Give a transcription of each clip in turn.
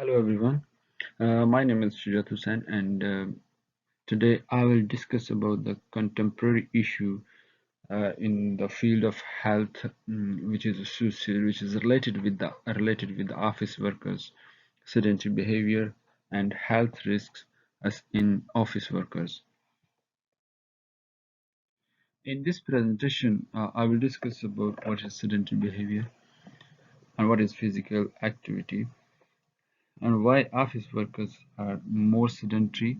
Hello everyone. My name is Shujat Hussain, and today I will discuss about the contemporary issue in the field of health, which is related with the office workers, sedentary behavior, and health risks as in office workers. In this presentation, I will discuss about what is sedentary behavior and what is physical activity, and why office workers are more sedentary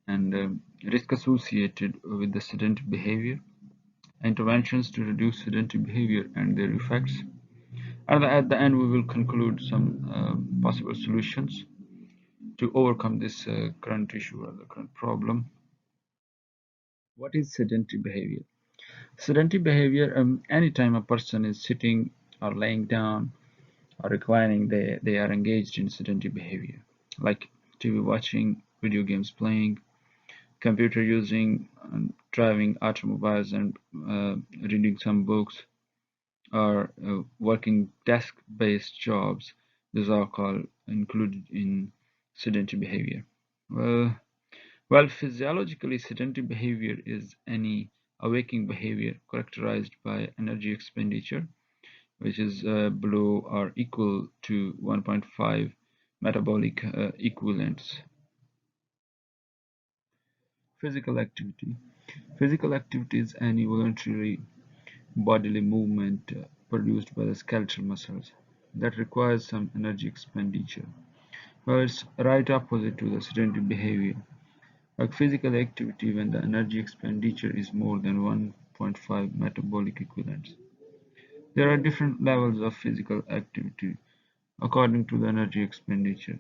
and risk associated with the sedentary behavior, interventions to reduce sedentary behavior and their effects. And at the end, we will conclude some possible solutions to overcome this current issue or the current problem. What is sedentary behavior? Sedentary behavior, anytime a person is sitting or laying down or reclining, they are engaged in sedentary behavior, like TV watching, video games playing, computer using, driving automobiles, and reading some books, or working desk-based jobs. These are called included in sedentary behavior. Well, well, physiologically, sedentary behavior is any awaking behavior characterized by energy expenditure, which is below or equal to 1.5 metabolic equivalents. Physical activity. Physical activity is any voluntary bodily movement produced by the skeletal muscles that requires some energy expenditure. Well, it's right opposite to the sedentary behavior, like physical activity when the energy expenditure is more than 1.5 metabolic equivalents. There are different levels of physical activity according to the energy expenditure,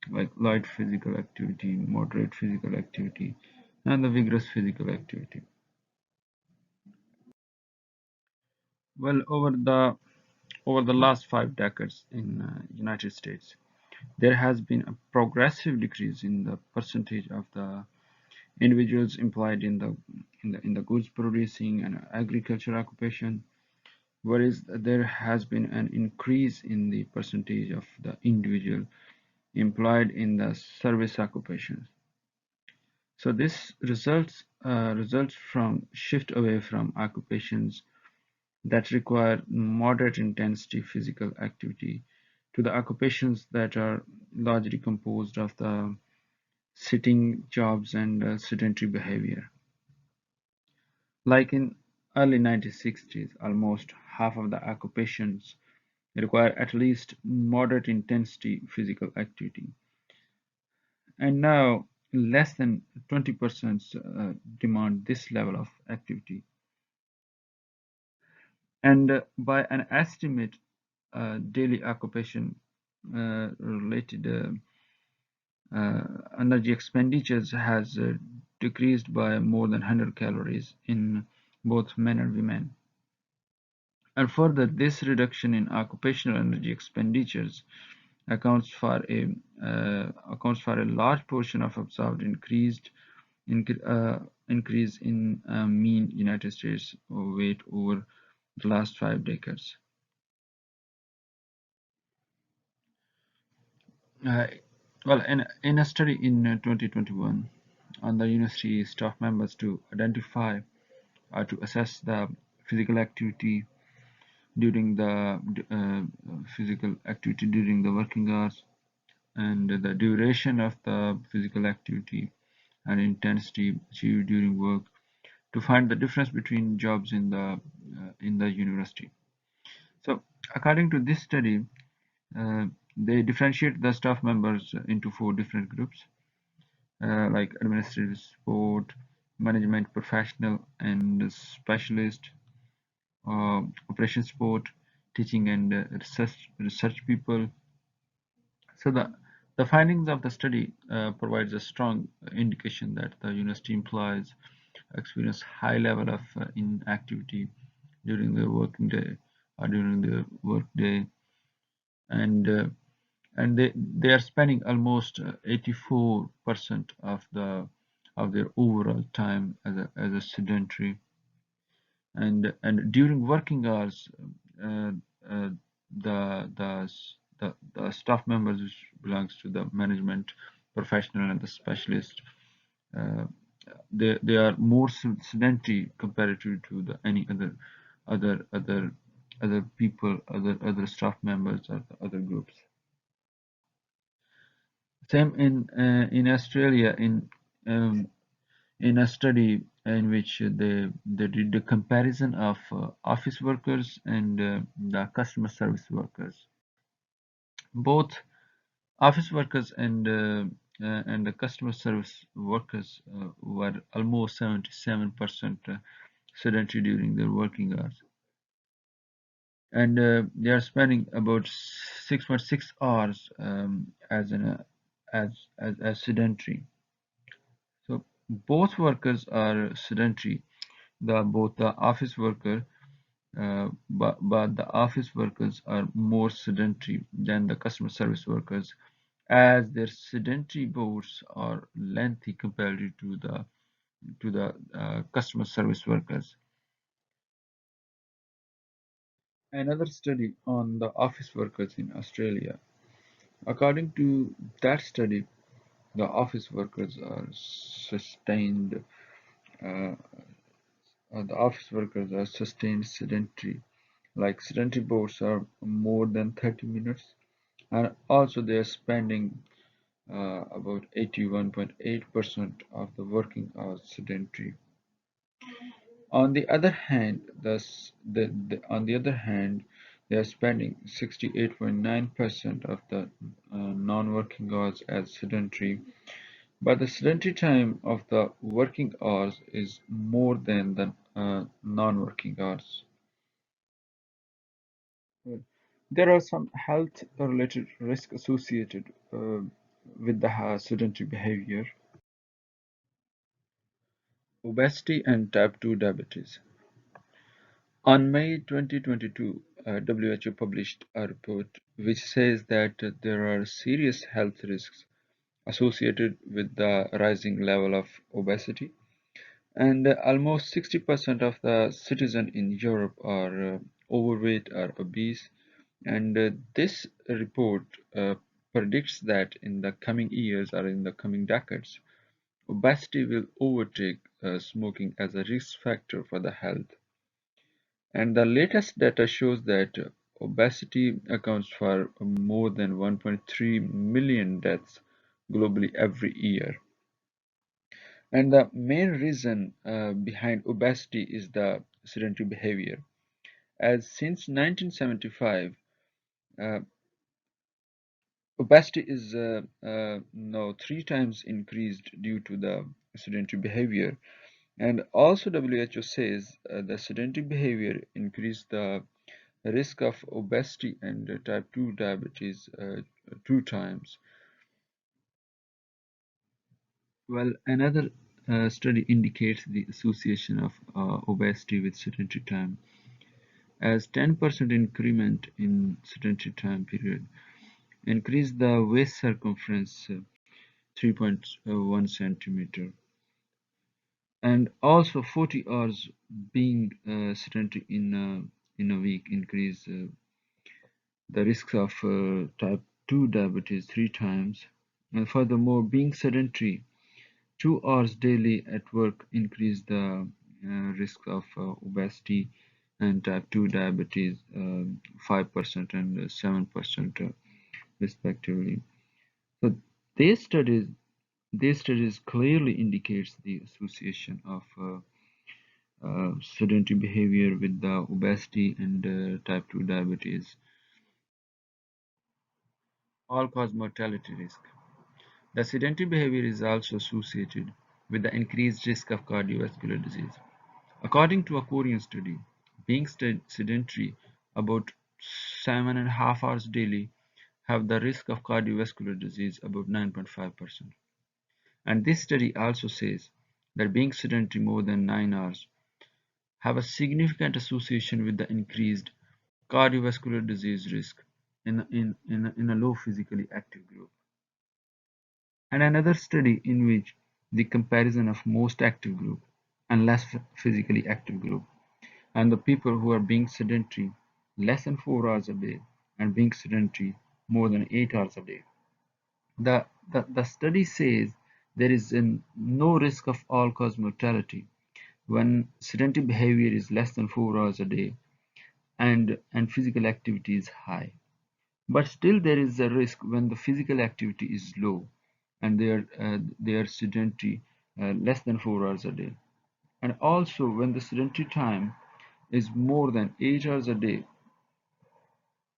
like light physical activity, moderate physical activity, and the vigorous physical activity. Well, over the last 5 decades in United States, there has been a progressive decrease in the percentage of the individuals employed in the goods producing and agriculture occupation, whereas there has been an increase in the percentage of the individual employed in the service occupations. So this results from shift away from occupations that require moderate intensity physical activity to the occupations that are largely composed of the sitting jobs and sedentary behavior. Like in early 1960s, almost half of the occupations require at least moderate intensity physical activity, and now less than 20% demand this level of activity. And by an estimate, daily occupation related energy expenditures has decreased by more than 100 calories in both men and women. And further, this reduction in occupational energy expenditures accounts for a large portion of observed increase in mean United States weight over the last 5 decades. Uh, well, in a study in 2021 on the university staff members to identify to assess the physical activity during the physical activity during the working hours and the duration of the physical activity and intensity achieved during work to find the difference between jobs in the university. So, according to this study, uh, they differentiate the staff members into four different groups, like administrative support, management professional, and specialist, operation support, teaching and research people. So the findings of the study provides a strong indication that the university employees experience high level of inactivity during the working day or during the work day, and they are spending almost 84% of their overall time as a sedentary, and during working hours, uh, uh, the, the the staff members belongs to the management professional and the specialist. Uh, they are more sedentary comparative to the any other other other people, other staff members or the other groups. Same in Australia um, in a study in which they did the comparison of office workers and the customer service workers. Both office workers and the customer service workers were almost 77% sedentary during their working hours, and they are spending about 6.6 hours as sedentary. So both workers are sedentary. Both the office worker, but the office workers are more sedentary than the customer service workers, as their sedentary boards are lengthy compared to the customer service workers. Another study on the office workers in Australia. According to that study, the office workers are sustained. Uh, the office workers are sustained sedentary. Like sedentary boards are more than 30 minutes, and also they are spending about 81.8% of the working hours sedentary. On the other hand, on the other hand, they are spending 68.9% of the non-working hours as sedentary, but the sedentary time of the working hours is more than the non-working hours. Well, there are some health-related risks associated with the sedentary behavior. Obesity and type 2 diabetes. On May 2022, WHO published a report which says that there are serious health risks associated with the rising level of obesity, and almost 60% of the citizens in Europe are overweight or obese. And this report predicts that in the coming years or in the coming decades, obesity will overtake smoking as a risk factor for the health. And the latest data shows that obesity accounts for more than 1.3 million deaths globally every year. And the main reason behind obesity is the sedentary behavior. As since 1975, uh, obesity is now three times increased due to the sedentary behavior. And also WHO says the sedentary behavior increase the risk of obesity and type 2 diabetes two times. Well, another study indicates the association of obesity with sedentary time, as 10% increment in sedentary time period increase the waist circumference 3.1 centimeter, and also 40 hours being sedentary in a week increase the risk of type 2 diabetes three times. And furthermore, being sedentary 2 hours daily at work increase the risk of obesity and type 2 diabetes 5% and 7% respectively. So these studies these studies clearly indicates the association of sedentary behavior with the obesity and type 2 diabetes. All-cause mortality risk. The sedentary behavior is also associated with the increased risk of cardiovascular disease. According to a Korean study, being sedentary about 7.5 hours daily have the risk of cardiovascular disease about 9.5%. And this study also says that being sedentary more than 9 hours have a significant association with the increased cardiovascular disease risk in a low physically active group. And another study in which the comparison of most active group and less physically active group, and the people who are being sedentary less than 4 hours a day and being sedentary more than 8 hours a day. The study says there is no risk of all-cause mortality when sedentary behavior is less than 4 hours a day and physical activity is high. But still there is a risk when the physical activity is low and they are sedentary less than 4 hours a day. And also when the sedentary time is more than 8 hours a day,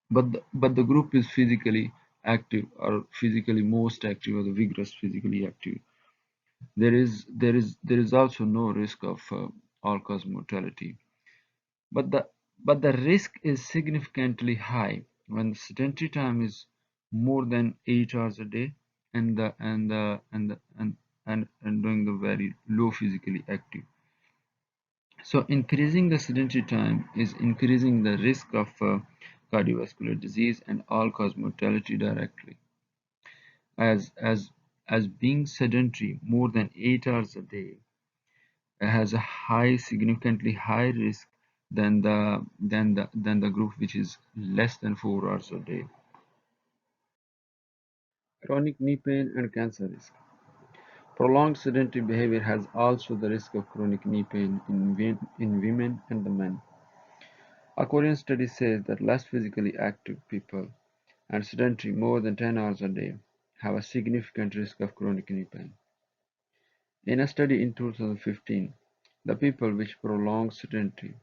but the group is physically active or physically most active or the vigorous physically active. There is also no risk of all-cause mortality. But the risk is significantly high when the sedentary time is more than 8 hours a day and doing the very low physically active. So increasing the sedentary time is increasing the risk of cardiovascular disease and all-cause mortality directly. As being sedentary more than 8 hours a day has a significantly high risk than the group which is less than 4 hours a day. Chronic knee pain and cancer risk. Prolonged sedentary behavior has also the risk of chronic knee pain in women and the men. A Korean study says that less physically active people and sedentary more than 10 hours a day have a significant risk of chronic knee pain. In a study in 2015, the people which prolong sedentary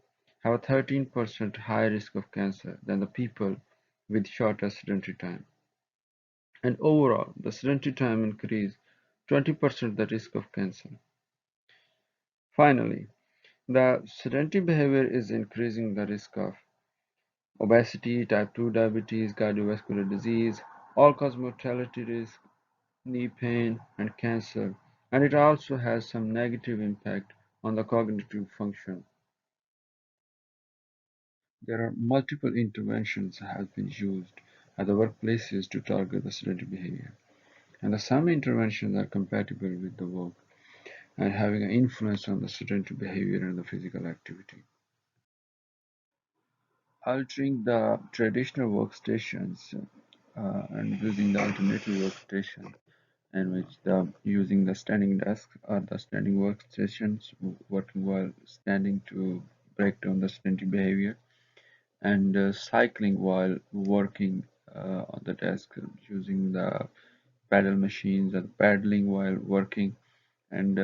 have a 13% higher risk of cancer than the people with shorter sedentary time. And overall, the sedentary time increased 20% the risk of cancer. Finally, the sedentary behavior is increasing the risk of obesity, type 2 diabetes, cardiovascular disease, all-cause mortality risk, knee pain, and cancer, and it also has some negative impact on the cognitive function. There are multiple interventions that have been used at the workplaces to target the sedentary behavior, and some interventions are compatible with the work and having an influence on the sedentary behavior and the physical activity. Altering the traditional workstations and using the alternative workstation in which using the standing desk or the standing workstations working while standing to break down the sedentary behavior and cycling while working on the desk using the paddle machines and paddling while working and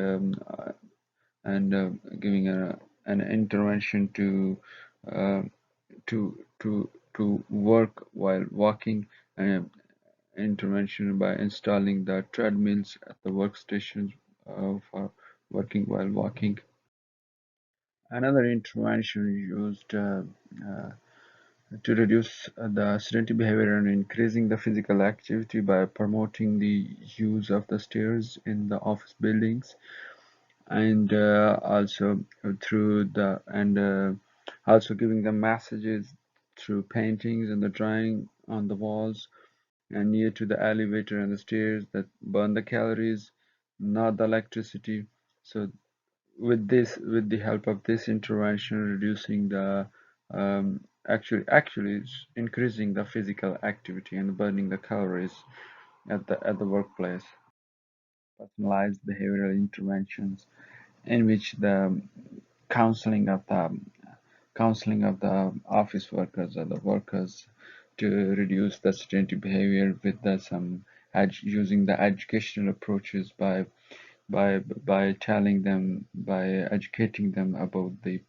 giving an intervention uh, to work while walking, and intervention by installing the treadmills at the workstations for working while walking. Another intervention used to reduce the sedentary behavior and increasing the physical activity by promoting the use of the stairs in the office buildings and also through the and also giving them messages through paintings and the drawing on the walls and near to the elevator and the stairs that burn the calories, not the electricity. So with the help of this intervention, reducing the actually it's increasing the physical activity and burning the calories at the workplace. Personalized behavioral interventions in which the counseling of the office workers or the workers to reduce the sedentary behavior with some using the educational approaches by telling them by educating them about the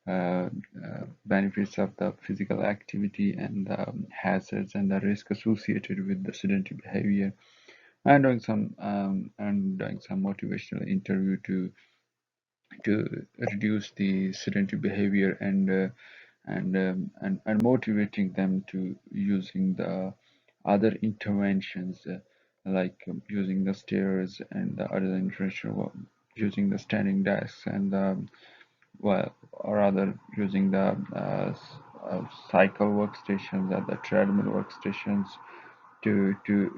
uh, benefits of the physical activity and the hazards and the risk associated with the sedentary behavior and doing some motivational interview to reduce the sedentary behavior and motivating them to using the other interventions like using the stairs and the other intervention using the standing desks and well or rather using the cycle workstations or the treadmill workstations to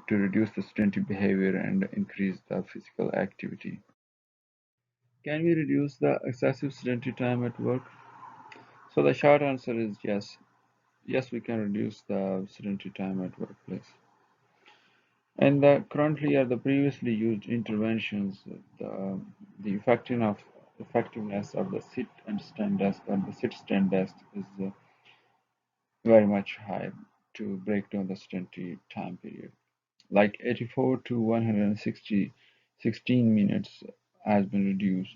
reduce the sedentary behavior and increase the physical activity. Can we reduce the excessive sedentary time at work? So the short answer is yes. Yes, we can reduce the sedentary time at workplace. Currently are the previously used interventions, the, the effectiveness of the sit and stand desk and the sit stand desk is very much high to break down the sedentary time period. Like 84 to 160, 16 minutes has been reduced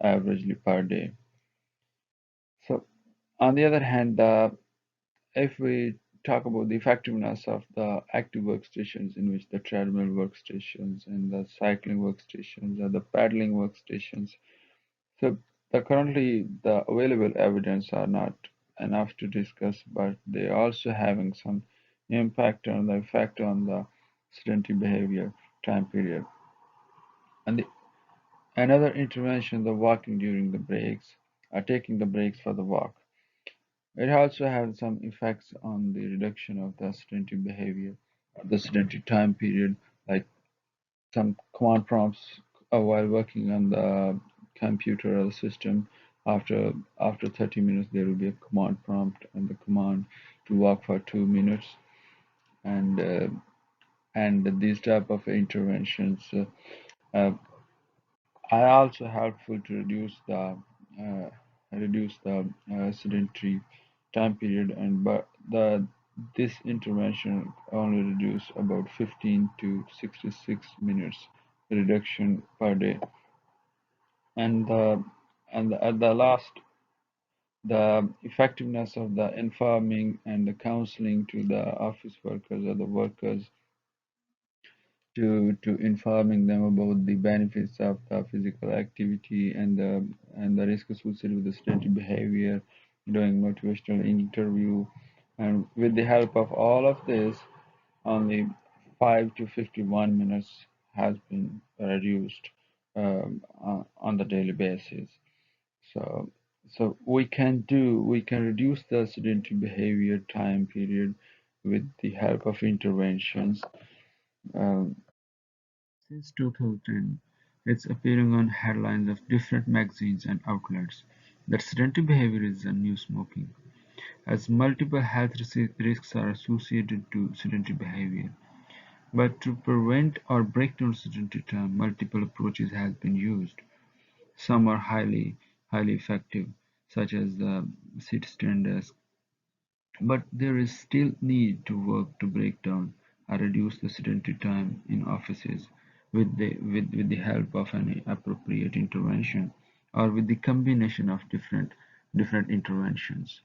averagely per day. So, on the other hand, if we talk about the effectiveness of the active workstations, in which the treadmill workstations and the cycling workstations or the paddling workstations, so currently the available evidence are not enough to discuss, but they are also having some impact on the effect on the sedentary behavior time period. And another intervention, the walking during the breaks, or taking the breaks for the walk. It also has some effects on the reduction of the sedentary behavior, the sedentary time period, like some command prompts while working on the computer or the system. After 30 minutes, there will be a command prompt and the command to walk for 2 minutes, and these type of interventions uh, are also helpful to reduce the sedentary time period, and but the this intervention only reduce about 15 to 66 minutes reduction per day. And at the last, the effectiveness of the informing and the counseling to the office workers or the workers, to informing them about the benefits of the physical activity and the risks associated with the sedentary behavior, doing motivational interview, and with the help of all of this, only 5 to 51 minutes has been reduced on the daily basis. So we can reduce the sedentary behavior time period with the help of interventions. Um, Since 2010, it's appearing on headlines of different magazines and outlets that sedentary behavior is the new smoking, as multiple health risks are associated to sedentary behavior. But to prevent or break down sedentary time, multiple approaches have been used. Some are highly effective, such as the sit-stand desk, but there is still need to work to break down or reduce the sedentary time in offices with the help of any appropriate intervention or with the combination of different interventions.